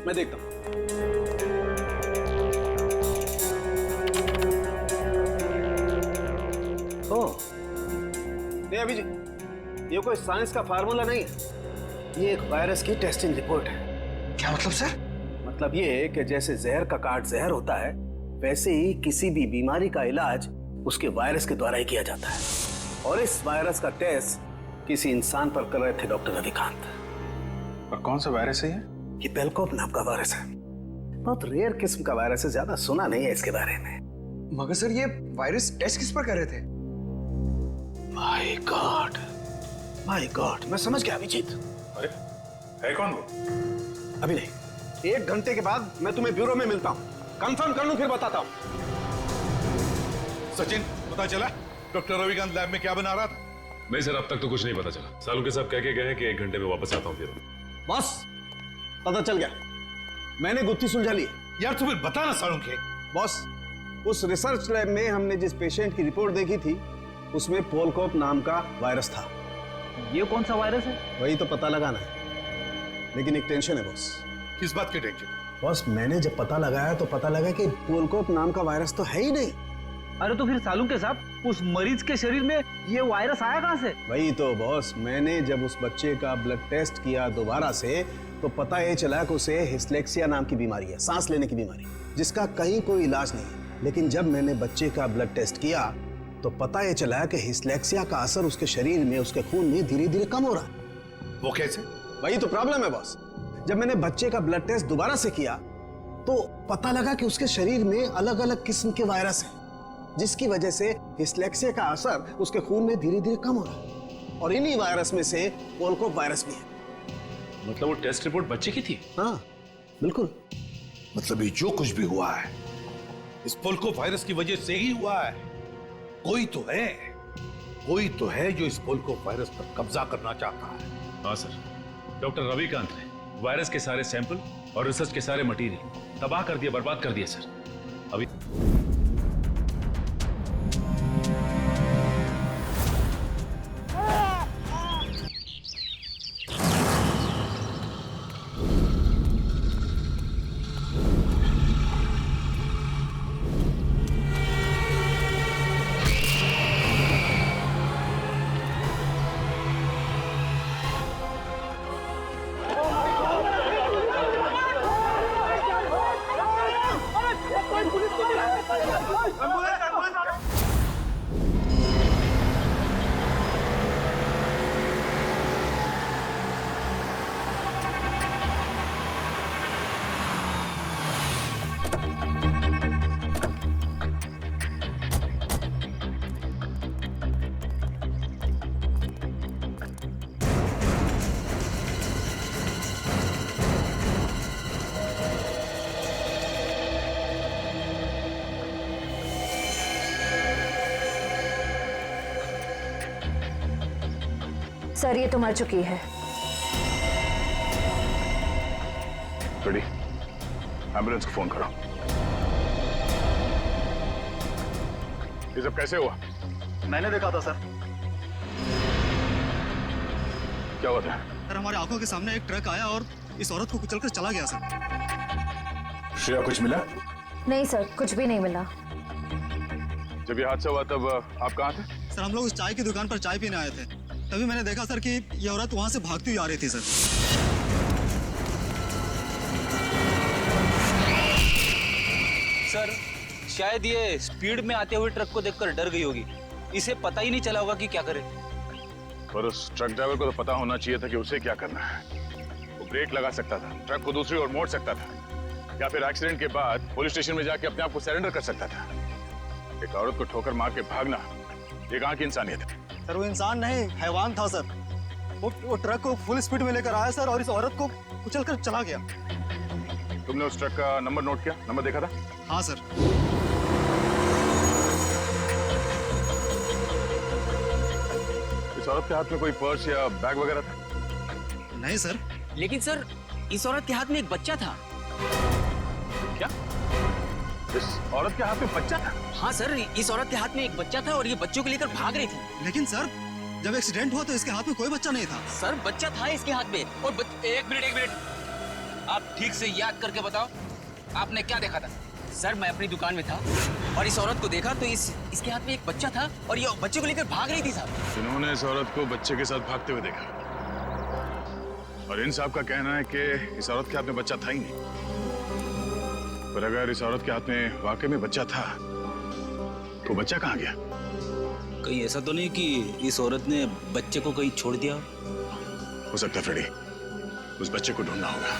मैं देखता हूँ। ओह, नहीं अभिजीत, ये कोई साइंस का फार्मूला नहीं है, ये एक वायरस की टेस्टिंग रिपोर्ट है। क्या मतलब सर? मतलब ये कि जैसे जहर का काट जहर होता है, वैसे ही किसी भी बीमारी का इलाज उसके वायरस के द्वारा ही किया जाता है। और इस वायरस का टेस्ट किसी इंसान पर कर रहे थे डॉक्टर रविकांत। और कौन सा वायरस है ये बेलकोप नाम का वायरस है। बहुत रेयर किस्म का वायरस है, ज्यादा सुना नहीं है इसके बारे में। मगर सर ये वायरस टेस्ट किस पर कर रहे थे? माय गॉड, मैं समझ गया अभिजीत। अरे है कौन वो? अभी नहीं, 1 घंटे के बाद मैं तुम्हें ब्यूरो में मिलता हूँ, कंफर्म कर लूं फिर बताता हूँ। सचिन, पता चला डॉक्टर रविकांत लैब में क्या बना रहा था? नहीं सर, अब तक तो कुछ नहीं पता चला। सालू के साहब कह के गए हैं कि 1 घंटे में वापस आता हूँ फिर। बॉस, पता चल गया, मैंने गुत्थी सुलझा ली। यार तू फिर बता ना सालुंखे। बॉस, उस रिसर्च लैब में हमने जिस पेशेंट की रिपोर्ट देखी थी, उसमें पोलकोप नाम का वायरस था। ये कौन सा वायरस है? वही तो पता लगाना है, लेकिन एक टेंशन है बॉस। किस बात की टेंशन? बॉस, मैंने जब पता लगाया तो पता लगा कि पोलकोप नाम का वायरस तो है ही नहीं। अरे तो फिर सालू के साहब, उस मरीज के शरीर में ये वायरस आया कहां से? वही तो बॉस, मैंने जब उस बच्चे का ब्लड टेस्ट किया दोबारा से, तो पता ये चला कि उसे हिस्लेक्सिया नाम की बीमारी है, सांस लेने की बीमारी, जिसका कहीं कोई इलाज नहीं है। लेकिन जब मैंने बच्चे का ब्लड टेस्ट किया तो पता ये चला कि हिस्लेक्सिया का असर उसके शरीर में, उसके खून में धीरे धीरे कम हो रहा है। वो कैसे? वही तो प्रॉब्लम है बॉस। जब मैंने बच्चे का ब्लड टेस्ट दोबारा से किया तो पता लगा कि उसके शरीर में अलग अलग किस्म के वायरस हैं, जिसकी वजह से हिस्लेक्सिया का असर उसके खून में धीरे धीरे कम हो रहा है। और इन्हीं वायरस में से पोलकोप वायरस भी है। मतलब वो टेस्ट रिपोर्ट बच्चे की थी? हाँ बिल्कुल। मतलब ये जो कुछ भी हुआ है इस पोलको वायरस की वजह से ही हुआ है। कोई तो है जो इस पोलको वायरस पर कब्जा करना चाहता है। हाँ सर, डॉक्टर रविकांत ने वायरस के सारे सैंपल और रिसर्च के सारे मटेरियल तबाह कर दिए, बर्बाद कर दिए सर। अभी सर, ये तो मर चुकी है। रेडी, एम्बुलेंस को फोन करो। ये सब कैसे हुआ? मैंने देखा था सर। क्या हुआ था? सर, हमारे आंखों के सामने एक ट्रक आया और इस औरत को कुचलकर चला गया सर। श्रेया, कुछ मिला? नहीं सर, कुछ भी नहीं मिला। जब ये हादसा हुआ तब आप कहाँ थे? सर, हम लोग उस चाय की दुकान पर चाय पीने आए थे, तभी मैंने देखा सर कि ये औरत वहां से भागती हुई आ रही थी सर। सर, शायद ये स्पीड में आते हुए ट्रक को देखकर डर गई होगी। इसे पता ही नहीं चला होगा कि क्या करे। पर उस ट्रक ड्राइवर को तो पता होना चाहिए था कि उसे क्या करना है। वो ब्रेक लगा सकता था, ट्रक को दूसरी ओर मोड़ सकता था, या फिर एक्सीडेंट के बाद पुलिस स्टेशन में जाके अपने आप को सरेंडर कर सकता था। एक औरत को ठोकर मार के भागना ये कहाँ की इंसानियत है? सर, वो इंसान नहीं, हैवान था सर। वो ट्रक को फुल स्पीड में लेकर आया सर और इस औरत को कुचलकर चला गया। तुमने उस ट्रक का नंबर नोट किया? नंबर देखा था? हाँ सर। इस औरत के हाथ में कोई पर्स या बैग वगैरह था? नहीं सर। लेकिन सर, इस औरत के हाथ में एक बच्चा था। क्या? इस औरत के हाथ में बच्चा था? हाँ सर, इस औरत के हाथ में एक बच्चा था और ये बच्चों को लेकर भाग रही थी। लेकिन सर, जब एक्सीडेंट हुआ तो इसके हाथ में कोई बच्चा नहीं था। सर, बच्चा था इसके हाथ में और एक मिनट। आप ठीक से याद करके बताओ, आपने क्या देखा था? सर मैं अपनी दुकान में था और इस औरत को देखा तो इसके हाथ में एक बच्चा था और ये बच्चे को लेकर भाग रही थी साहब। इन्होंने इस औरत को बच्चे के साथ भागते हुए देखा और इन साहब का कहना है कि इस औरत के हाथ में बच्चा था ही नहीं। पर अगर इस औरत के हाथ में वाकई में बच्चा था तो बच्चा कहाँ गया? कहीं ऐसा तो नहीं कि इस औरत ने बच्चे को कहीं छोड़ दिया? हो सकता है फ्रेडी, उस बच्चे को ढूंढना होगा।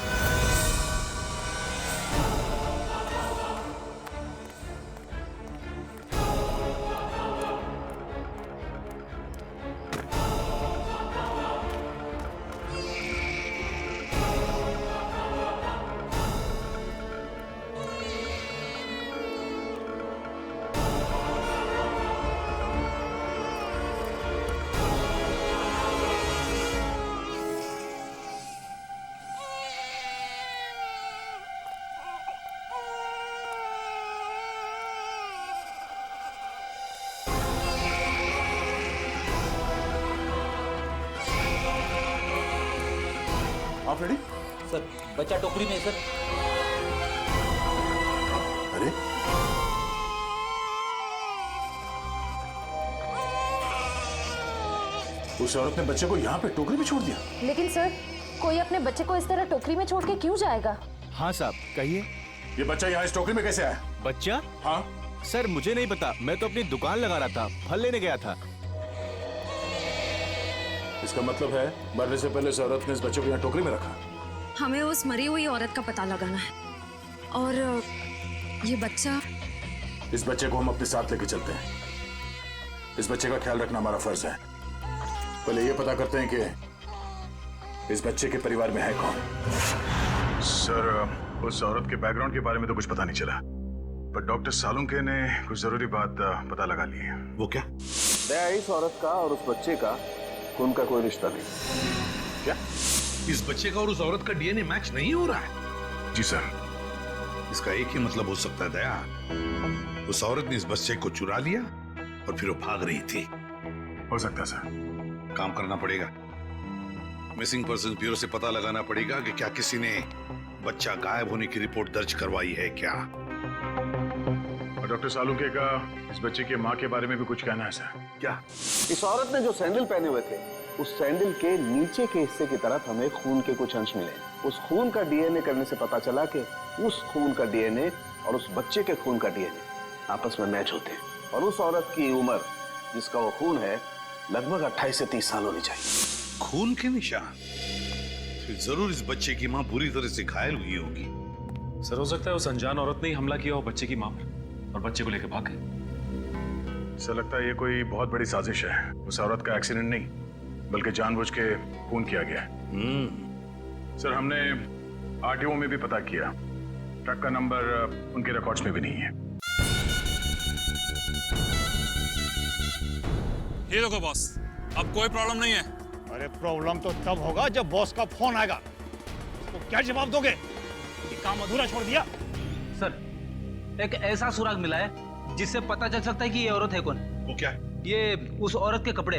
आप रेडी? सर बच्चा टोकरी में है सर। अरे उस औरत ने बच्चे को यहाँ पे टोकरी में छोड़ दिया। लेकिन सर, कोई अपने बच्चे को इस तरह टोकरी में छोड़ के क्यों जाएगा? हाँ साहब कहिए। ये बच्चा यहाँ इस टोकरी में कैसे आया? बच्चा? हाँ सर मुझे नहीं पता, मैं तो अपनी दुकान लगा रहा था, फल लेने गया था। इसका मतलब है मरने से पहले इस औरत ने इस बच्चे को यहाँ टोकरी में रखा। हमें उस मरी हुई औरत का पता लगाना है और ये बच्चा। इस बच्चे को हम अपने साथ लेके चलते हैं। इस बच्चे का ख्याल रखना हमारा फर्ज है। पहले ये पता करते हैं कि इस बच्चे के परिवार में है कौन। सर उस औरत के बैकग्राउंड के बारे में तो कुछ पता नहीं चला, पर डॉक्टर सालुंके ने कुछ जरूरी बात पता लगा ली है। वो क्या? दया, इस औरत का और उस बच्चे का खून का कोई रिश्ता नहीं। क्या इस बच्चे का और उस औरत का डीएनए मैच नहीं हो रहा है? जी सर। इसका एक ही मतलब हो सकता है दया, उस औरत ने इस बच्चे को चुरा लिया और फिर वो भाग रही थी। हो सकता है सर। काम करना पड़ेगा, मिसिंग पर्सन ब्यूरो से पता लगाना पड़ेगा कि क्या किसी ने बच्चा गायब होने की रिपोर्ट दर्ज करवाई है क्या। और डॉक्टर सालुंके का इस बच्चे की माँ के बारे में भी कुछ कहना है सर। क्या? इस औरत ने जो सैंडल पहने हुए थे, उस सैंडल के नीचे के हिस्से की तरफ हमें खून के कुछ अंश मिले। उस खून का डीएनए करने से पता चला कि उस खून का डीएनए और उस बच्चे के खून का डीएनए आपस में मैच होते हैं। और उस औरत की उम्र जिसका वो खून है लगभग 28 से 30 साल होनी चाहिए। खून के निशान? फिर जरूर इस बच्चे की माँ बुरी तरह से घायल हुई होगी। सर हो सकता है उस अनजान औरत ने ही हमला किया हो बच्चे की मां पर और बच्चे को लेकर भाग गए। सर लगता है ये कोई बहुत बड़ी साजिश है। उस औरत का एक्सीडेंट नहीं बल्कि जानबूझ के खून किया गया है। सर हमने आरटीओ में भी पता किया, ट्रक का नंबर उनके रिकॉर्ड्स में भी नहीं है। ये देखो बॉस, अब कोई प्रॉब्लम नहीं है। अरे प्रॉब्लम तो तब होगा जब बॉस का फोन आएगा। तो क्या जवाब दोगे कि काम अधूरा छोड़ दिया? सर एक ऐसा सुराग मिला है जिससे पता चल सकता है कि ये औरत है कौन। वो क्या है? ये उस औरत के कपड़े,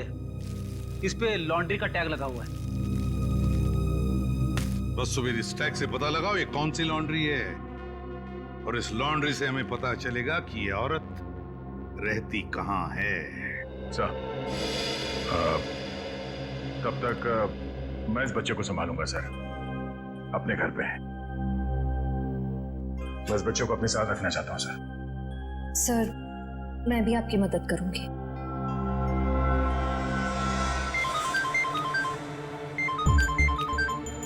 इस पे लॉन्ड्री का टैग लगा हुआ है। बस सुबह इस टैग से पता लगाओ ये कौन सी लॉन्ड्री है, और इस लॉन्ड्री से हमें पता चलेगा कि ये औरत रहती कहाँ है। सर तब तक मैं इस बच्चे को संभालूंगा सर, अपने घर पे। मैं इस बच्चे को अपने साथ रखना चाहता हूँ सर। सर मैं भी आपकी मदद करूंगी।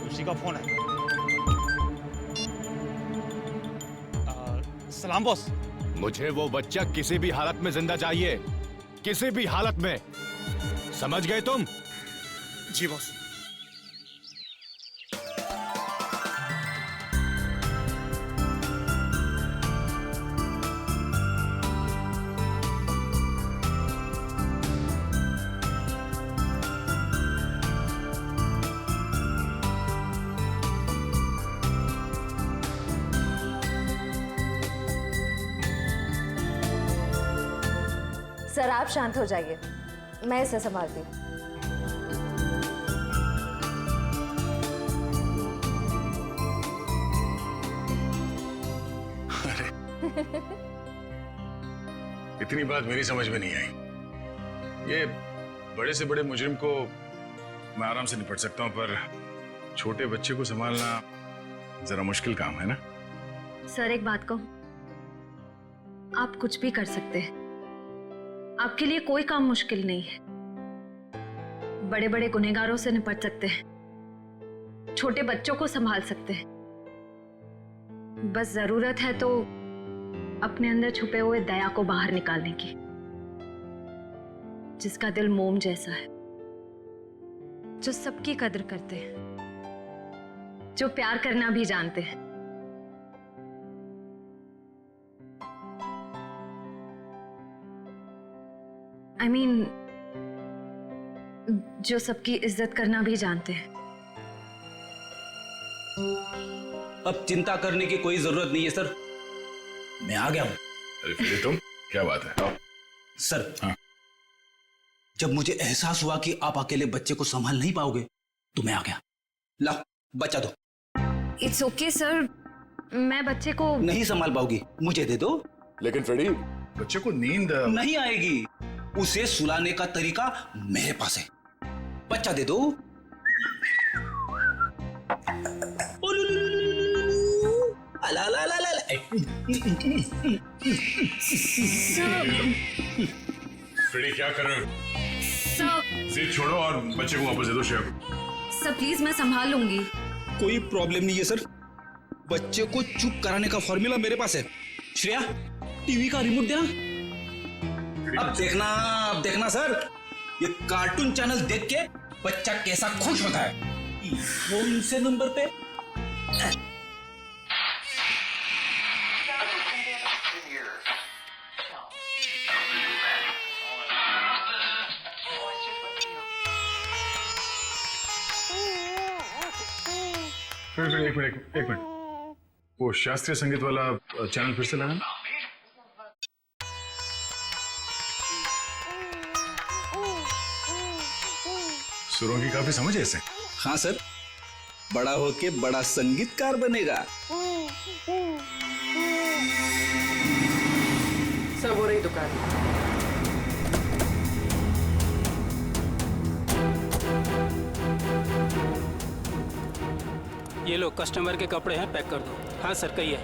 उसी का फोन है। सलाम बॉस। मुझे वो बच्चा किसी भी हालत में जिंदा चाहिए, किसी भी हालत में, समझ गए तुम? जी बॉस। सर आप शांत हो जाइए, मैं इसे संभालती हूँ। इतनी बात मेरी समझ में नहीं आई। ये बड़े से बड़े मुजरिम को मैं आराम से निपट सकता हूं, पर छोटे बच्चे को संभालना जरा मुश्किल काम है ना। सर एक बात कहूं, आप कुछ भी कर सकते हैं, आपके लिए कोई काम मुश्किल नहीं है। बड़े बड़े गुनहगारों से निपट सकते हैं, छोटे बच्चों को संभाल सकते हैं। बस जरूरत है तो अपने अंदर छुपे हुए दया को बाहर निकालने की, जिसका दिल मोम जैसा है, जो सबकी कदर करते हैं, जो प्यार करना भी जानते हैं। I mean, जो सबकी इज्जत करना भी जानते हैं। अब चिंता करने की कोई जरूरत नहीं है सर, मैं आ गया हूं। अरे फिर तुम, क्या बात है? आओ। सर हाँ। जब मुझे एहसास हुआ कि आप अकेले बच्चे को संभाल नहीं पाओगे तो मैं आ गया। लाओ बच्चा दो। इट्स ओके सर, मैं बच्चे को नहीं संभाल पाओगी, मुझे दे दो। लेकिन फ्रेडी, बच्चे को नींद नहीं आएगी, उसे सुलाने का तरीका मेरे पास है। बच्चा दे दो। अला ला ला ला। फ्रेडी क्या कर रहे हो? सर, जिद छोड़ो और बच्चे को वापस दे दो श्रेया को। सर प्लीज मैं संभाल लूंगी। कोई प्रॉब्लम नहीं है सर, बच्चे को चुप कराने का फॉर्मूला मेरे पास है। श्रेया, टीवी का रिमोट देना। अब देखना सर, ये कार्टून चैनल देख के बच्चा कैसा खुश होता है। कौन से नंबर पे? फिर एक मिनट, वो शास्त्रीय संगीत वाला चैनल फिर से लगाना। सुरों की काफी समझ है इसे। हाँ सर, बड़ा होके बड़ा संगीतकार बनेगा। सब हो रही दुकान। ये लो, कस्टमर के कपड़े हैं, पैक कर दो। हाँ सर, कहिए,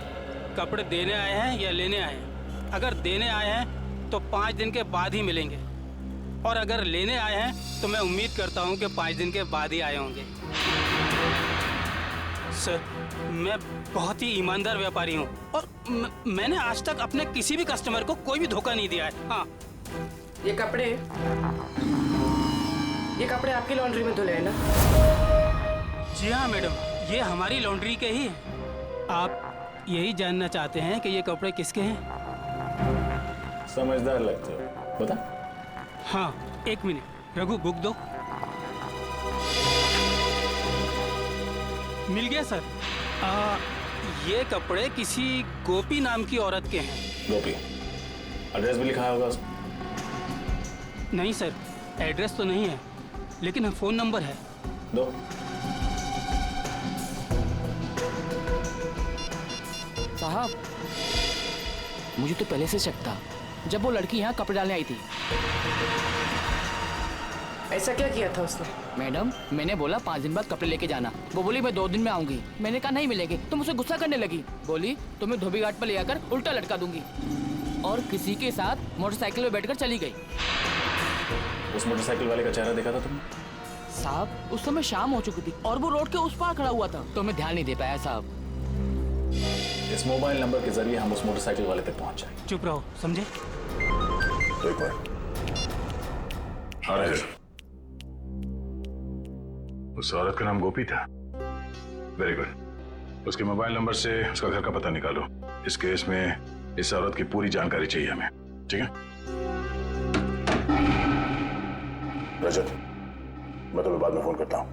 कपड़े देने आए हैं या लेने आए हैं? अगर देने आए हैं तो 5 दिन के बाद ही मिलेंगे, और अगर लेने आए हैं तो मैं उम्मीद करता हूँ कि 5 दिन के बाद ही आए होंगे। सर, मैं बहुत ही ईमानदार व्यापारी हूँ और मैंने आज तक अपने किसी भी कस्टमर को कोई भी धोखा नहीं दिया है। हाँ, ये कपड़े आपकी लॉन्ड्री में धुले हैं ना? जी हाँ मैडम, ये हमारी लॉन्ड्री के ही हैं। आप यही जानना चाहते हैं कि ये कपड़े किसके हैं? समझदार लगते हो, बता। हाँ, 1 मिनट, रघु बुक दो। मिल गया सर। ये कपड़े किसी गोपी नाम की औरत के हैं। गोपी? एड्रेस भी लिखा होगा उसमें? नहीं सर, एड्रेस तो नहीं है, लेकिन फ़ोन नंबर है। दो। साहब, मुझे तो पहले से शक था जब वो लड़की यहाँ कपड़े डालने आई थी। ऐसा क्या किया था उसने? मैडम, मैंने बोला 5 दिन बाद कपड़े लेके जाना। वो बोली मैं 2 दिन में आऊंगी। मैंने कहा नहीं मिलेंगे, तो मुझसे गुस्सा करने लगी। बोली तुम्हें धोबी घाट पर ले आकर उल्टा लटका दूंगी, और किसी के साथ मोटरसाइकिल में बैठकर चली गई। उस मोटरसाइकिल वाले का चेहरा देखा था तुमने? साहब, उस समय शाम हो चुकी थी और वो रोड के उस पार खड़ा हुआ था, तो मैं ध्यान नहीं दे पाया साहब। इस मोबाइल नंबर के जरिए हम उस मोटरसाइकिल वाले तक पहुंच जाएंगे। चुप रहो, समझे? एक बार। उस औरत का नाम गोपी था। Very good. उसके मोबाइल नंबर से उसका घर का पता निकालो। इस केस में इस औरत की पूरी जानकारी चाहिए हमें, ठीक है? रजत, मैं तुम्हें बाद में फोन करता हूं।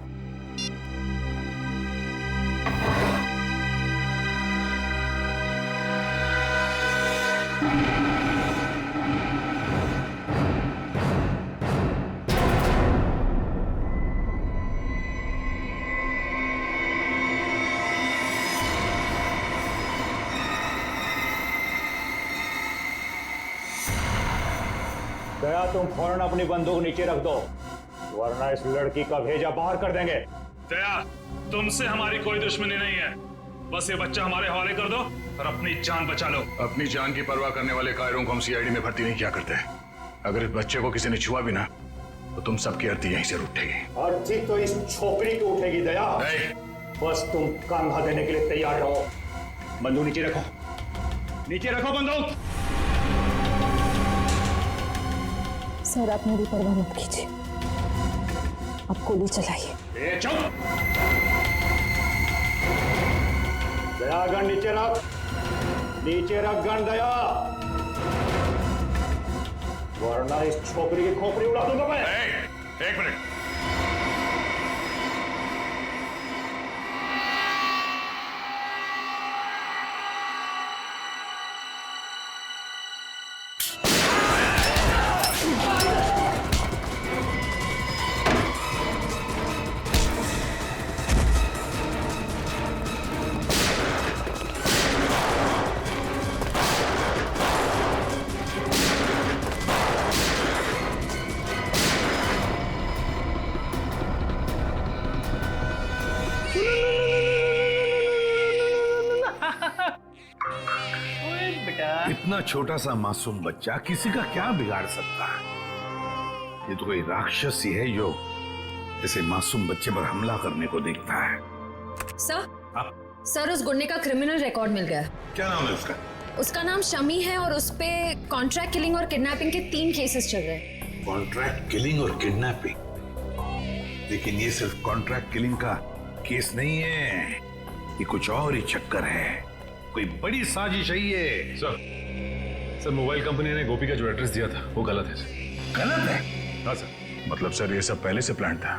दया तुम फौरन अपनी बंदूक नीचे रख दो, वरना इस लड़की का भेजा बाहर कर देंगे। दया, तुमसे हमारी कोई दुश्मनी नहीं है, बस ये बच्चा हमारे हवाले कर दो और अपनी जान बचा लो। अपनी जान की परवाह करने वाले कायरों को हम सीआईडी में भर्ती नहीं किया करते। अगर इस बच्चे को किसी ने छुआ भी ना तो तुम सबकी अर्थी यहीं से उठेगी। अर्थी तो इस छोकरी की उठेगी दया। बस तुम कंधा देने के लिए तैयार रहो। बंदूक नीचे रखो, नीचे रखो बंदूक। सर आप मेरी परवाह मत कीजिए, आप गोली चलाइए। चुप! दया गन नीचे रख, नीचे रख गन दया, वरना इस छोकरी की खोपड़ी उड़ा दूंगा मैं। एक मिनट, इतना छोटा सा मासूम बच्चा किसी का क्या बिगाड़ सकता है? ये तो कोई राक्षस ही है जो ऐसे मासूम बच्चे पर हमला करने को देखता है। सर उस गुंडे का क्रिमिनल रिकॉर्ड मिल गया। क्या नाम है उसका? उसका नाम शमी है और उस पे कॉन्ट्रैक्ट किलिंग और किडनैपिंग के 3 केसेस चल रहे हैं। कॉन्ट्रैक्ट किलिंग और किडनैपिंग? लेकिन ये सिर्फ कॉन्ट्रैक्ट किलिंग का केस नहीं है, ये कुछ और ही चक्कर है, कोई बड़ी साजिश है ये। सर मोबाइल कंपनी ने गोपी का जो एड्रेस दिया था वो गलत है सर। गलत है? हाँ सर। मतलब सर ये सब पहले से प्लान था।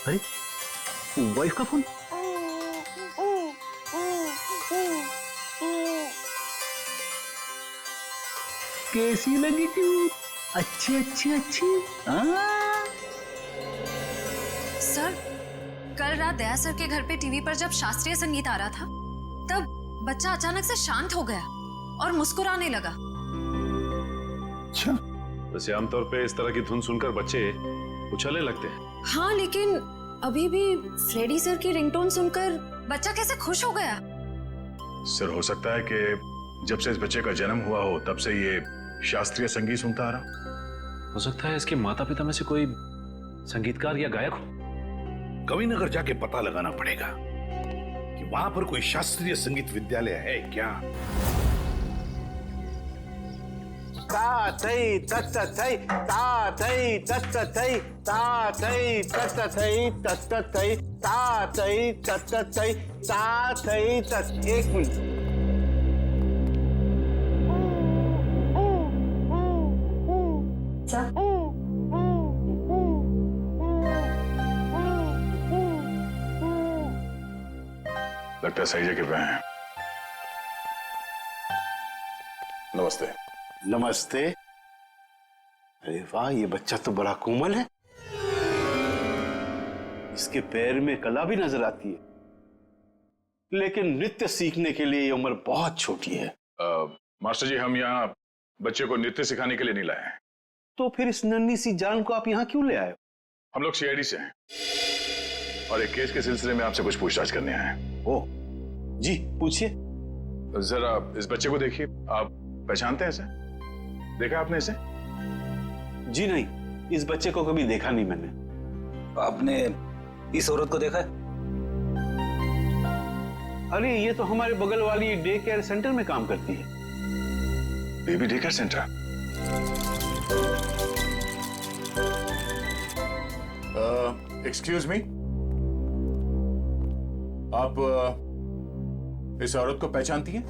अरे वाइफ का फोन। कैसी लगी क्यों? अच्छी अच्छी अच्छी। सर कल रात दया सर के घर पे टीवी पर जब शास्त्रीय संगीत आ रहा था तब बच्चा अचानक से शांत हो गया और मुस्कुराने लगा। अच्छा, वैसे आमतौर पे इस तरह की धुन सुनकर बच्चे उछलने लगते हैं। हाँ लेकिन अभी भी फ्रेडी सर की रिंगटोन सुनकर बच्चा कैसे खुश हो गया? सर हो सकता है कि जब से इस बच्चे का जन्म हुआ हो तब से ये शास्त्रीय संगीत सुनता आ रहा। हो सकता है इसके माता पिता में से कोई संगीतकार या गायक हो। कविनगर जाके पता लगाना पड़ेगा कि वहां पर कोई शास्त्रीय संगीत विद्यालय है क्या। ता थई तत थई ता थई तत थई ता थई तत थई तत थई ता थई तत थई ता थई तत। एक मिनट, लगता है सही जगह पे हैं। नमस्ते। नमस्ते। अरे वाह, ये बच्चा तो बड़ा कोमल है, इसके पैर में कला भी नजर आती है, लेकिन नृत्य सीखने के लिए ये उम्र बहुत छोटी है। मास्टर जी, हम यहाँ बच्चे को नृत्य सिखाने के लिए नहीं लाए हैं। तो फिर इस नन्ही सी जान को आप यहाँ क्यों ले आए? हम लोग सीआईडी से हैं और एक केस के सिलसिले में आपसे कुछ पूछताछ करने आए हैं। ओह जी, पूछिए। जरा इस बच्चे को देखिए, आप पहचानते हैं इसे? देखा आपने इसे? जी नहीं, इस बच्चे को कभी देखा नहीं मैंने। आपने इस औरत को देखा है? अरे ये तो हमारे बगल वाली डे केयर सेंटर में काम करती है। Baby day care centre? Excuse me, आप इस औरत को पहचानती हैं?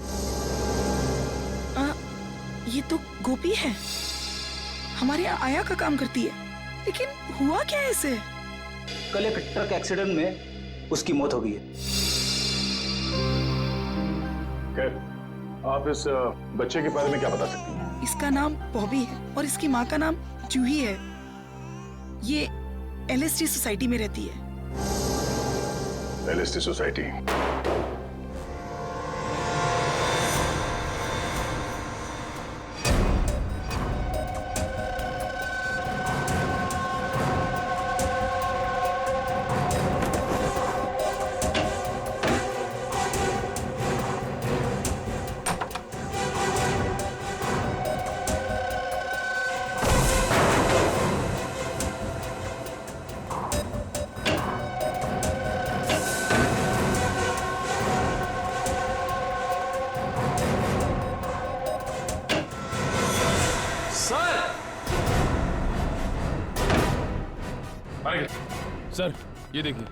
ये तो गोपी है, हमारे यहाँ आया का काम करती है, लेकिन हुआ क्या है इसे? कल एक ट्रक एक्सीडेंट में उसकी मौत हो गई है। खैर, आप इस बच्चे के बारे में क्या बता सकती हैं? इसका नाम बॉबी है और इसकी माँ का नाम जूही है। ये LSD सोसाइटी में रहती है। LSD society? सर ये देखिए,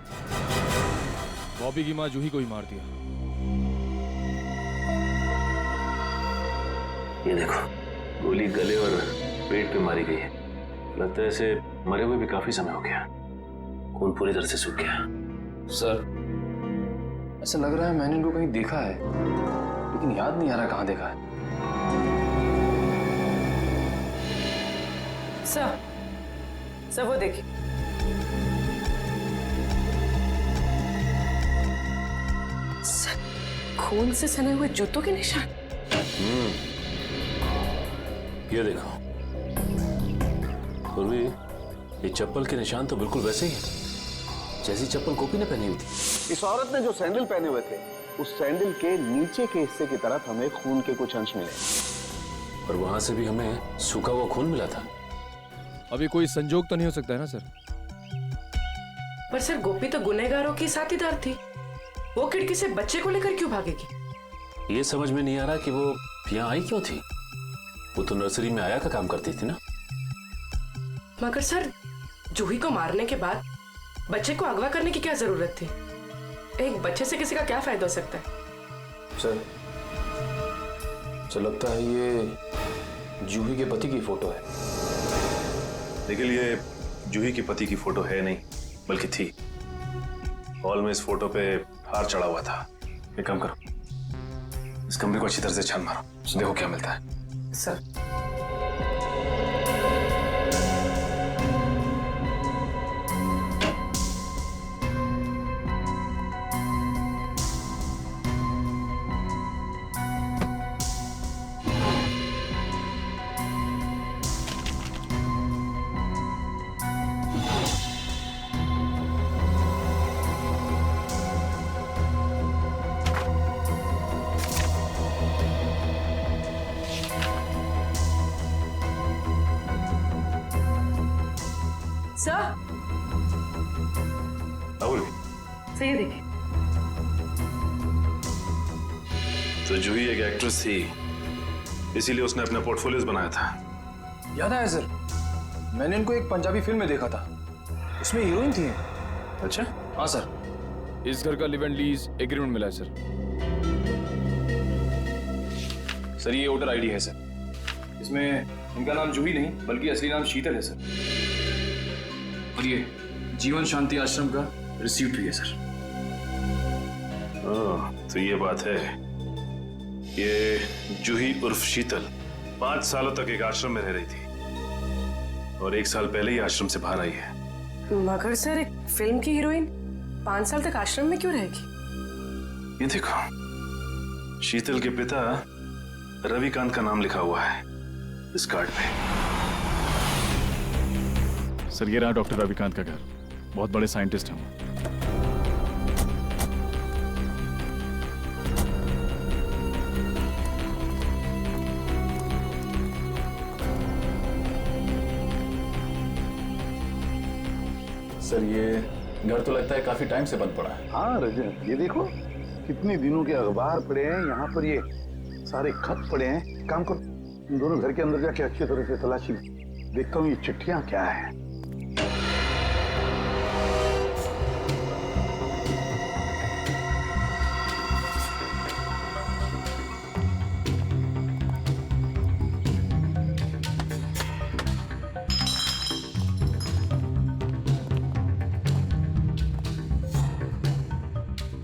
बॉबी की माँ जूही को ही मार दिया। ये देखो, गोली गले और पेट पे मारी गई है। लगता है इसे मरे हुए भी काफी समय हो गया, खून पूरी तरह से सूख गया। सर ऐसा लग रहा है मैंने इनको कहीं देखा है, लेकिन याद नहीं आ रहा कहाँ देखा है। सर वो देखिए, सर खून से सने हुए जूतों के निशान। ये देखो पूर्वी, ये चप्पल के निशान तो बिल्कुल वैसे ही है जैसी चप्पल गोपी ने पहनी हुई थी। इस औरत ने जो सैंडल पहने हुए थे, उस सैंडल के नीचे के हिस्से की तरफ हमें खून के कुछ अंश मिले, और वहां से भी हमें सूखा हुआ खून मिला था। अभी कोई संजोग तो नहीं हो सकता है ना सर? पर सर गोपी तो गुनहगारों की साथीदार थी, वो खिड़की से बच्चे को लेकर क्यों भागेगी? ये समझ में नहीं आ रहा कि वो यहाँ आई क्यों थी। वो तो नर्सरी में आया का काम करती थी ना। मगर सर जूही को मारने के बाद बच्चे को अगवा करने की क्या जरूरत थी? एक बच्चे से किसी का क्या फायदा हो सकता है? सर लगता है ये जूही के पति की फोटो है। लेकिन ये जूही के पति की फोटो है नहीं, बल्कि थी। हॉल में इस फोटो पे हार चढ़ा हुआ था। एक काम करो, इस कमरे को अच्छी तरह से छान मारो, देखो क्या मिलता है। सर राहुल, ये देखिए, तो जूही एक एक्ट्रेस थी, इसीलिए उसने अपना पोर्टफोलियोज बनाया था। याद आया सर, मैंने इनको एक पंजाबी फिल्म में देखा था, उसमें हीरोइन थी। अच्छा? हाँ सर। इस घर का लिव एंड लीज एग्रीमेंट मिला है सर। सर ये वोटर आईडी है सर, इसमें इनका नाम जूही नहीं बल्कि असली नाम शीतल है सर। और ये जीवन शांति आश्रम का रिसीप्ट भी है सर। तो ये बात है, ये जूही उर्फ शीतल 5 सालों तक एक आश्रम में रह रही थी और 1 साल पहले ही आश्रम से बाहर आई है। मगर सर एक फिल्म की हीरोइन 5 साल तक आश्रम में क्यों रहेगी? ये देखो, शीतल के पिता रविकांत का नाम लिखा हुआ है इस कार्ड पे। सर ये रहा डॉक्टर रविकांत का घर, बहुत बड़े साइंटिस्ट हैं वो। सर ये घर तो लगता है काफी टाइम से बंद पड़ा है। हाँ रजन, ये देखो कितने दिनों के अखबार पड़े हैं यहाँ पर, ये सारे खत पड़े हैं। काम करो, इन दोनों घर के अंदर जाके अच्छी तरह से तलाशी देखता हूँ ये चिट्ठियां क्या है।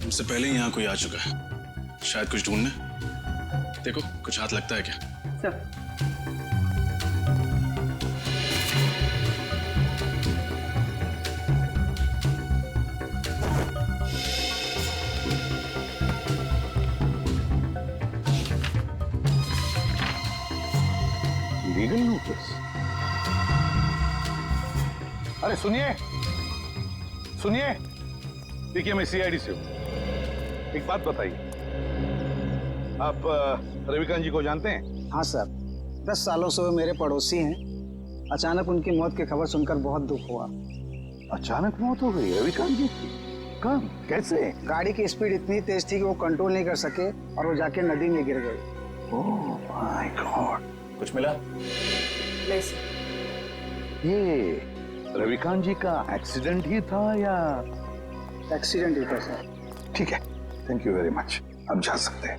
हमसे पहले ही यहाँ कोई आ चुका है, शायद कुछ ढूंढने। देखो कुछ हाथ लगता है क्या? Sir legal notice? अरे सुनिए सुनिए, देखिए मैं सीआईडी से हूँ। एक बात बताइए, आप रविकांत जी को जानते हैं? हाँ सर, 10 सालों से वो मेरे पड़ोसी हैं। अचानक उनकी मौत की खबर सुनकर बहुत दुख हुआ। अचानक मौत हो गई रविकांत जी की? कब, कैसे? गाड़ी की स्पीड इतनी तेज थी कि वो कंट्रोल नहीं कर सके और वो जाके नदी में गिर गए। Oh my God. कुछ मिला? नहीं सर। ये रविकांत जी का एक्सीडेंट ही था या? एक्सीडेंट ही था सर। ठीक है, थैंक यू वेरी मच। अब जा सकते हैं।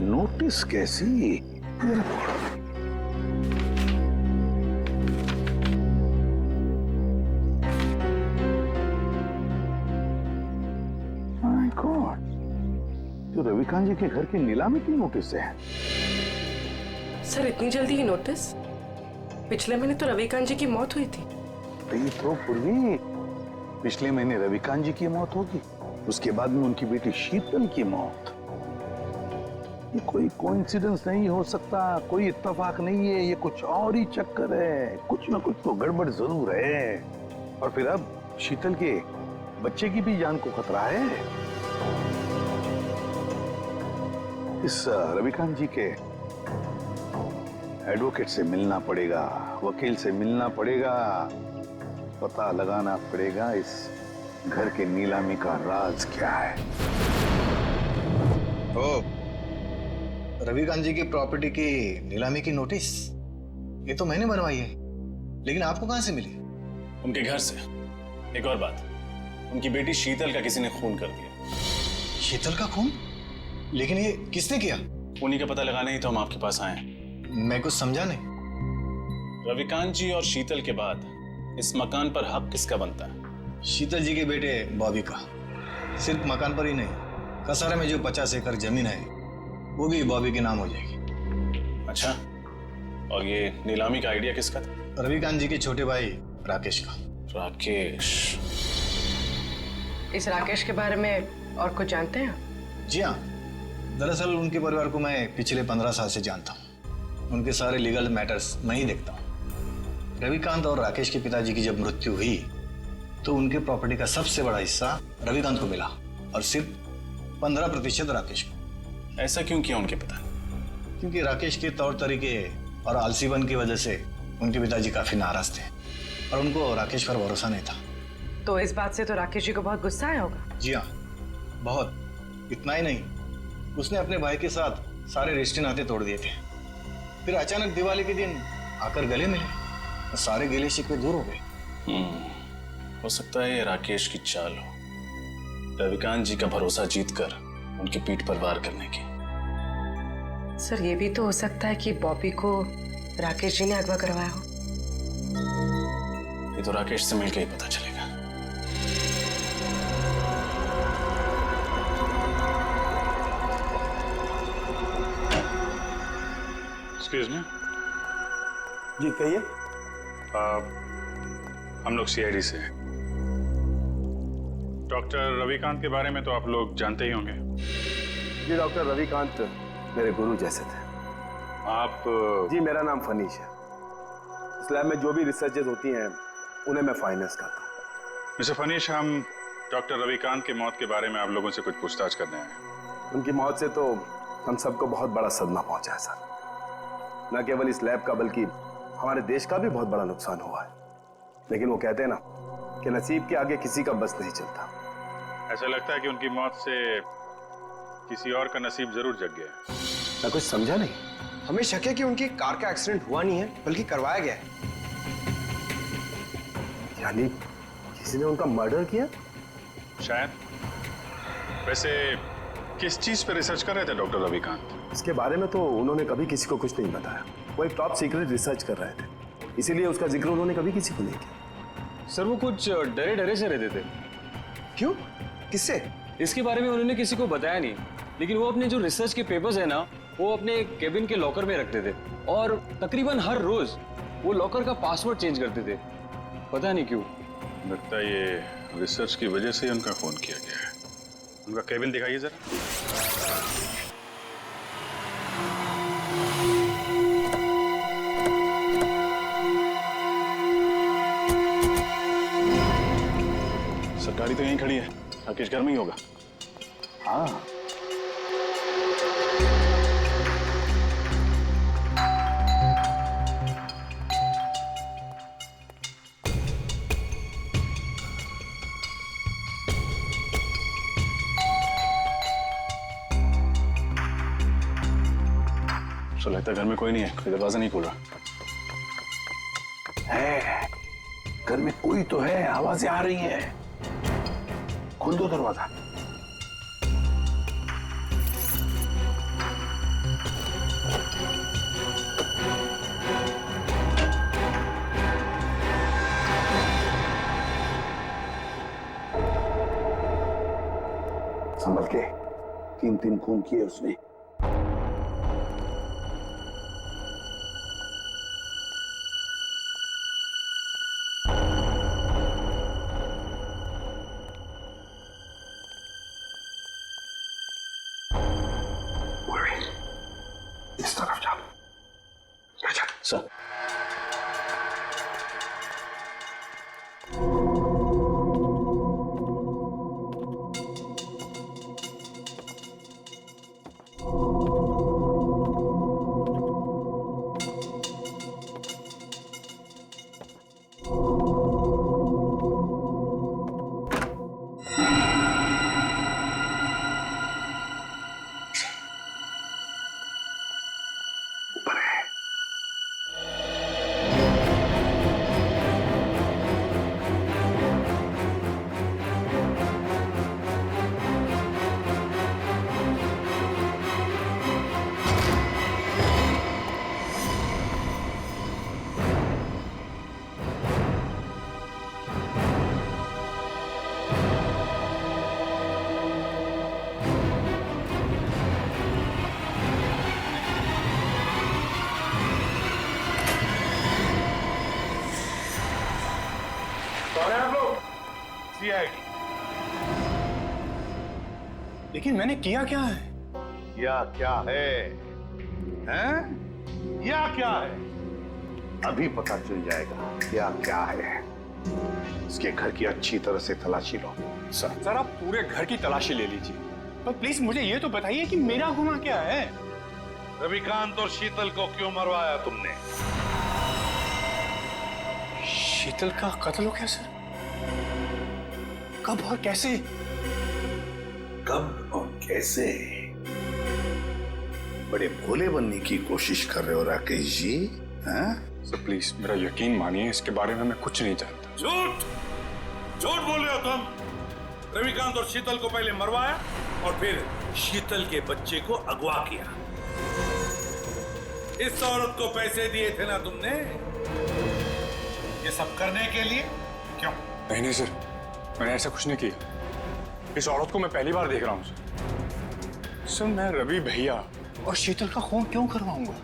नोटिस कैसी? माय गॉड, जो रविकांत जी के घर की नीलामी की नोटिस है। सर इतनी जल्दी ही नोटिस? पिछले महीने तो रविकांत जी की मौत हुई थी। तो पूर्वी पिछले महीने रविकांत जी की मौत होगी, उसके बाद में उनकी बेटी शीतल की मौत। ये कोई कोइंसिडेंस नहीं हो सकता, कोई इत्तेफाक नहीं है, ये कुछ और ही चक्कर है। कुछ ना कुछ तो गड़बड़ जरूर है। और फिर अब शीतल के बच्चे की भी जान को खतरा है। इस रविकांत जी के एडवोकेट से मिलना पड़ेगा, वकील से मिलना पड़ेगा, पता लगाना पड़ेगा इस घर के नीलामी का राज क्या है। ओ, रविकांत जी की प्रॉपर्टी की नीलामी की नोटिस ये तो मैंने बनवाई है, लेकिन आपको कहां से मिली? उनके घर से। एक और बात, उनकी बेटी शीतल का किसी ने खून कर दिया। शीतल का खून? लेकिन ये किसने किया? उन्हीं का पता लगाने ही तो हम आपके पास आए हैं। मैं कुछ समझा नहीं। रविकांत जी और शीतल के बाद इस मकान पर हक किसका बनता है? शीतल जी के बेटे बॉबी का। सिर्फ मकान पर ही नहीं, कसारा में जो 50 एकड़ जमीन है वो भी बॉबी के नाम हो जाएगी। अच्छा, और ये नीलामी का आइडिया किसका था? रविकांत जी के छोटे भाई राकेश का। राकेश? इस राकेश के बारे में और कुछ जानते हैं? जी हाँ, दरअसल उनके परिवार को मैं पिछले 15 साल से जानता हूँ। उनके सारे लीगल मैटर्स मैं ही देखता हूँ। रविकांत और राकेश के पिताजी की जब मृत्यु हुई तो उनके प्रॉपर्टी का सबसे बड़ा हिस्सा रविकांत को मिला और सिर्फ 15% राकेश को। ऐसा क्यों किया उनके पिता? क्योंकि राकेश के तौर तरीके और आलसीपन की वजह से उनके पिताजी काफी नाराज थे और उनको राकेश पर भरोसा नहीं था। तो इस बात से तो राकेश जी को बहुत गुस्सा आया होगा। जी हाँ, बहुत। इतना ही नहीं, उसने अपने भाई के साथ सारे रिश्ते नाते तोड़ दिए थे। फिर अचानक दिवाली के दिन आकर गले मिले और सारे गिले शिकवे दूर हो गए। हो सकता है ये राकेश की चाल हो, रविकांत जी का भरोसा जीतकर उनकी पीठ पर वार करने की। सर ये भी तो हो सकता है कि बॉबी को राकेश जी ने अगवा करवाया हो। ये तो राकेश से मिलकर ही पता चलेगा। Excuse me. जी कहिए। हम लोग सीआईडी से हैं। डॉक्टर रविकांत के बारे में तो आप लोग जानते ही होंगे। जी, डॉक्टर रविकांत मेरे गुरु जैसे थे। आप? जी, मेरा नाम फनीश है। इस लैब में जो भी रिसर्चेज होती हैं उन्हें मैं फाइनेंस करता हूँ। मिस्टर फनीश, हम डॉक्टर रविकांत की मौत के बारे में आप लोगों से कुछ पूछताछ करने आए हैं। उनकी मौत से तो हम सबको बहुत बड़ा सदमा पहुंचा है सर। न केवल इस लैब का बल्कि हमारे देश का भी बहुत बड़ा नुकसान हुआ है। लेकिन वो कहते हैं ना कि नसीब के आगे किसी का बस नहीं चलता। ऐसा लगता है कि उनकी मौत से किसी और का नसीब जरूर जग गया है। मैं कुछ समझा नहीं। हमें शक है कि उनकी कार का एक्सीडेंट हुआ नहीं है बल्कि करवाया गया है। यानी किसी ने उनका मर्डर किया? शायद। वैसे किस चीज पर रिसर्च कर रहे थे डॉक्टर रविकांत? इसके बारे में तो उन्होंने कभी किसी को कुछ नहीं बताया। वो एक टॉप सीक्रेट रिसर्च कर रहे थे, इसीलिए उसका जिक्र उन्होंने कभी किसी को नहीं किया। सर वो कुछ डरे डरे से रहते थे। क्यों? किससे? इसके बारे में उन्होंने किसी को बताया नहीं, लेकिन वो अपने जो रिसर्च के पेपर्स है ना, वो अपने केबिन के लॉकर में रखते थे और तकरीबन हर रोज वो लॉकर का पासवर्ड चेंज करते थे। पता नहीं क्यों। लगता है ये रिसर्च की वजह से ही उनका खून किया गया है। उनका केबिन दिखाइए जरा। गाड़ी तो यहीं खड़ी है, राकेश घर में ही होगा। हाँ, तो लगता है घर में कोई नहीं है, कोई दरवाजा नहीं खोल रहा। है, घर में कोई तो है, आवाजें आ रही हैं। खोल दो दरवाजा। संभल के, 3 खून किए उसने। इस तरफ जाओ। Sir CID. लेकिन मैंने किया क्या है? या क्या है? हैं? या क्या है? अभी पता चल जाएगा क्या क्या है। इसके घर की अच्छी तरह से तलाशी लो। सर आप पूरे घर की तलाशी ले लीजिए, पर प्लीज मुझे ये तो बताइए कि मेरा गुनाह क्या है? रविकांत और शीतल को क्यों मरवाया तुमने? शीतल का कत्ल हो गया सर? कब और कैसे? कब और कैसे? बड़े भोले बनने की कोशिश कर रहे हो राकेश जी, हैं? सर प्लीज मेरा यकीन मानिए, इसके बारे में मैं कुछ नहीं जानता। झूठ झूठ बोल रहे हो तुम। रविकांत और शीतल को पहले मरवाया और फिर शीतल के बच्चे को अगवा किया। इस औरत को पैसे दिए थे ना तुमने ये सब करने के लिए? क्यों? नहीं सर, मैंने ऐसा कुछ नहीं किया। इस औरत को मैं पहली बार देख रहा हूँ सर। मैं रवि भैया और शीतल का खून क्यों करवाऊंगा?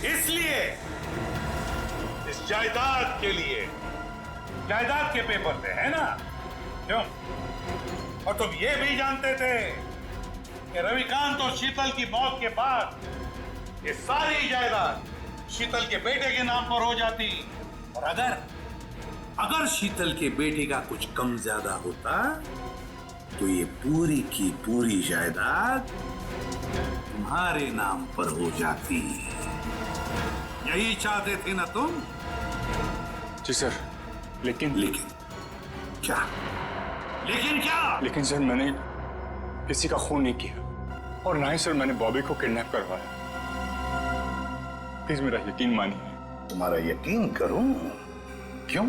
इसलिए, इस जायदाद के लिए। जायदाद के पेपर थे, है ना? क्यों? और तुम ये भी जानते थे कि रविकांत और शीतल की मौत के बाद ये सारी जायदाद शीतल के बेटे के नाम पर हो जाती, और अगर शीतल के बेटे का कुछ कम ज्यादा होता तो ये पूरी की पूरी जायदाद तुम्हारे नाम पर हो जाती। यही चाहते थे ना तुम? जी सर, लेकिन क्या? लेकिन क्या? लेकिन सर मैंने किसी का खून नहीं किया, और ना ही सर मैंने बॉबी को किडनैप करवाया। प्लीज मेरा यकीन मानिए। तुम्हारा यकीन करूं? क्यों?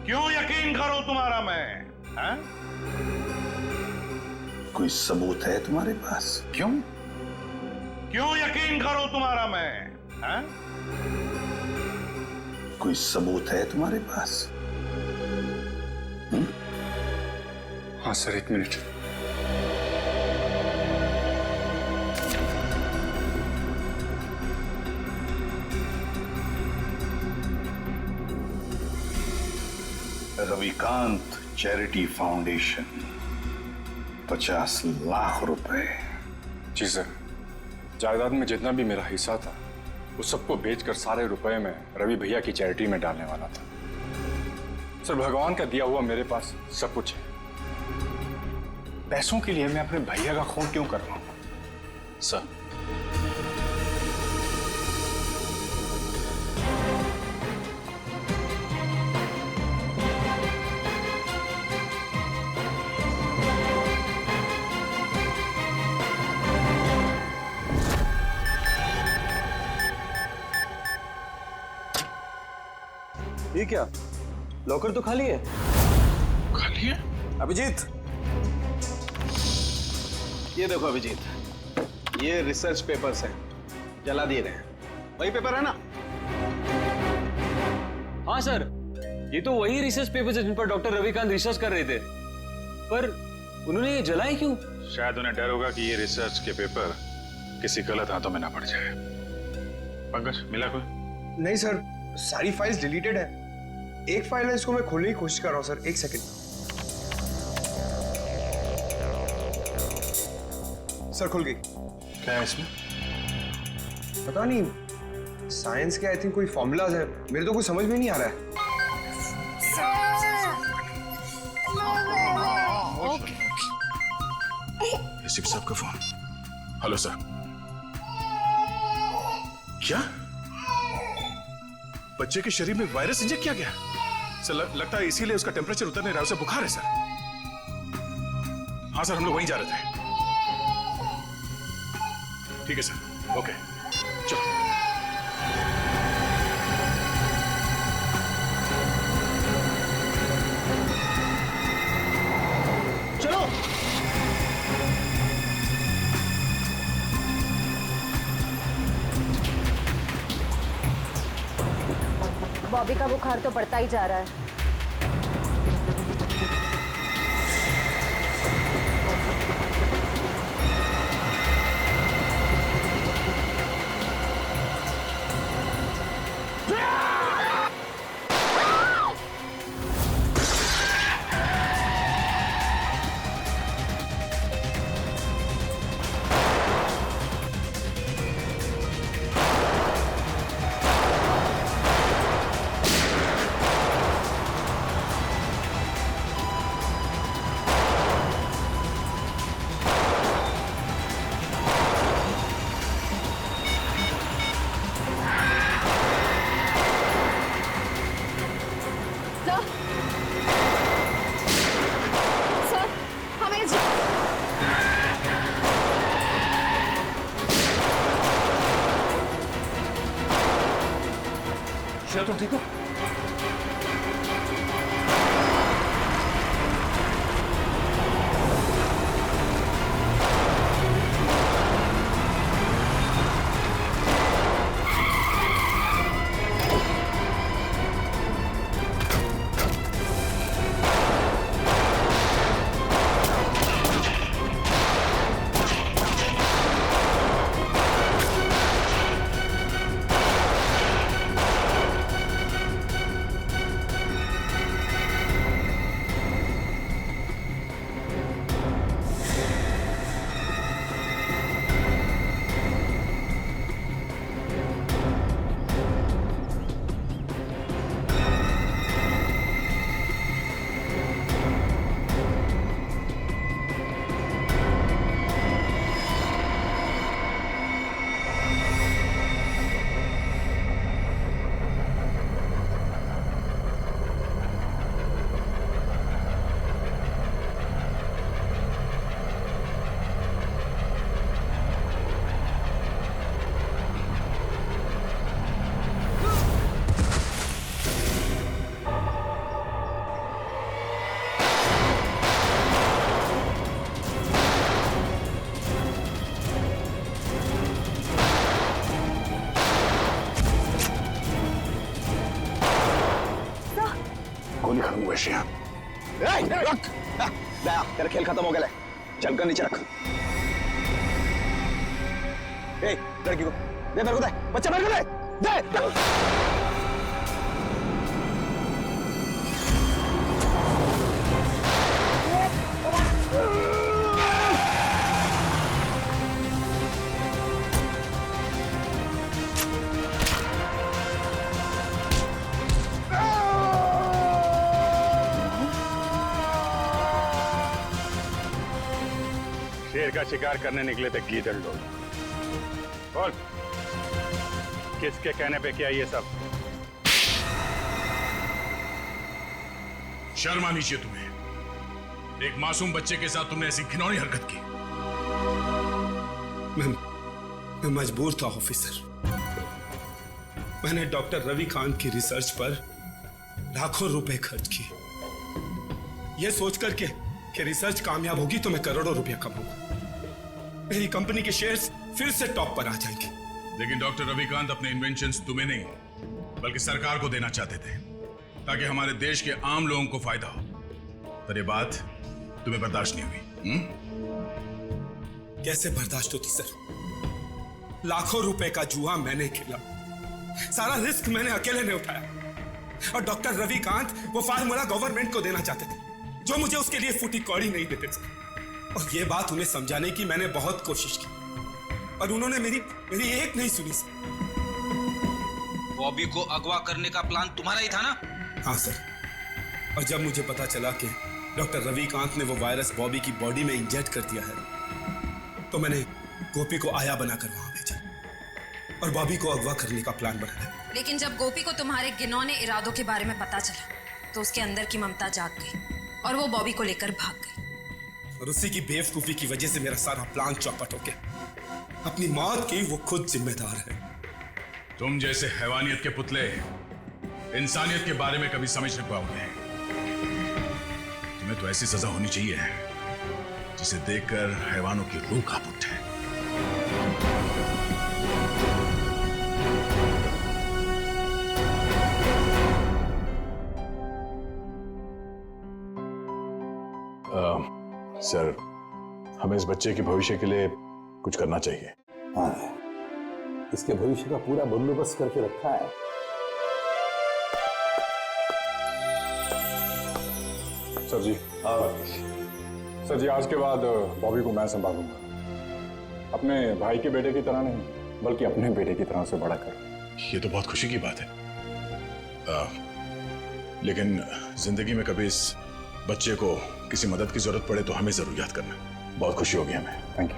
क्यों यकीन करूं तुम्हारा मैं? हैं? कोई सबूत है तुम्हारे पास? क्यों? क्यों यकीन करूं तुम्हारा मैं? हैं? कोई सबूत है तुम्हारे पास? हाँ sir, 1 minute. Ravikant charity foundation, 50 lakh रुपए। जी सर, जायदाद में जितना भी मेरा हिस्सा था उस सबको बेचकर सारे रुपए में रवि भैया की चैरिटी में डालने वाला था। सर भगवान का दिया हुआ मेरे पास सब कुछ है। पैसों के लिए मैं अपने भैया का खून क्यों करवाऊंगा? सर ये क्या, लॉकर तो खाली है। खाली है? अभिजीत, ये देखो अभिजीत, ये रिसर्च पेपर्स हैं, जला दिए गए हैं। वही पेपर है ना? हाँ सर, ये तो वही रिसर्च पेपर्स है जिन पर डॉक्टर रविकांत रिसर्च कर रहे थे, पर उन्होंने ये जलाए क्यों? शायद उन्हें डर होगा कि ये रिसर्च के पेपर किसी गलत हाथों में ना पड़ जाए। पंकज, मिला कोई? नहीं सर, सारी फाइल्स डिलीटेड है। एक फाइल है, इसको मैं खोलने की कोशिश कर रहा हूँ सर, एक सेकंड। सर खुल गई। क्या है इसमें? पता नहीं, साइंस के आई थिंक कोई फॉर्मूलाज है, मेरे तो कुछ समझ में नहीं आ रहा है। एसीपी साहब का फोन। Hello sir. क्या बच्चे के शरीर में वायरस इंजेक्ट किया गया? सर लगता है इसीलिए उसका टेम्परेचर उतर नहीं रहा, उसे बुखार है सर। हाँ सर, हम लोग वहीं जा रहे थे। ठीक है सर, ओके चलो। चलो। बॉबी का बुखार तो बढ़ता ही जा रहा है। श्रेया, तुम ठीक हो? गोली खत्म हुई श्रेया। रख, दया, तेरा खेल खत्म हो गया। चल कर नीचे रख। ए, लड़की को दे, मेरे को दे, बच्चा मेरे को दे। शेर का शिकार करने निकले थे गीदड़ लोग। बोल, किसके कहने पे किया ये सब? शर्म आनी चाहिए तुम्हें। एक मासूम बच्चे के साथ तुमने ऐसी घिनौनी हरकत की। मैं मजबूर था ऑफिसर। मैंने डॉक्टर रविकांत की रिसर्च पर लाखों रुपए खर्च किए ये सोचकर कि रिसर्च कामयाब होगी तो मैं करोड़ों रुपया कमाऊंगा। मेरी कंपनी के शेयर्स फिर से टॉप पर आ जाएंगे। लेकिन डॉक्टर रविकांत अपने इन्वेंशंस तुम्हें नहीं बल्कि सरकार को देना चाहते थे ताकि हमारे देश के आम लोगों को फायदा हो। पर ये बात तुम्हें बर्दाश्त नहीं हुई। कैसे बर्दाश्त होती सर? लाखों रुपए का जुआ मैंने खेला, सारा रिस्क मैंने अकेले ने उठाया और डॉक्टर रविकांत वो फार्मूला गवर्नमेंट को देना चाहते थे जो मुझे उसके लिए फूटी कौड़ी नहीं देते सर। और ये बात उन्हें समझाने की मैंने बहुत कोशिश की और उन्होंने मेरी एक नहीं सुनी सर। बॉबी को अगवा करने का प्लान तुम्हारा ही था ना? हाँ सर, और जब मुझे पता चला कि डॉक्टर रविकांत ने वो वायरस बॉबी की बॉडी में इंजेक्ट कर दिया है तो मैंने गोपी को आया बनाकर वहां भेजा और बॉबी को अगवा करने का प्लान बनाया। लेकिन जब गोपी को तुम्हारे घिनौने इरादों के बारे में पता चला तो उसके अंदर की ममता जाग गई और वो बॉबी को लेकर भाग गई। और उसी की बेवकूफी की वजह से मेरा सारा प्लान चौपट हो गया। अपनी मौत की वो खुद जिम्मेदार है। तुम जैसे हैवानियत के पुतले इंसानियत के बारे में कभी समझ नहीं पाओगे। तुम्हें तो ऐसी सजा होनी चाहिए जिसे देखकर हैवानों की रूह कांप उठे। सर, हमें इस बच्चे के भविष्य के लिए कुछ करना चाहिए। हाँ, इसके भविष्य का पूरा बंदोबस्त करके रखा है। सर जी, सर जी, आज के बाद बॉबी को मैं संभालूंगा, अपने भाई के बेटे की तरह नहीं बल्कि अपने बेटे की तरह से बड़ा कर। ये तो बहुत खुशी की बात है। लेकिन जिंदगी में कभी इस बच्चे को किसी मदद की जरूरत पड़े तो हमें जरूर याद करना। बहुत खुशी होगी हमें। Thank you.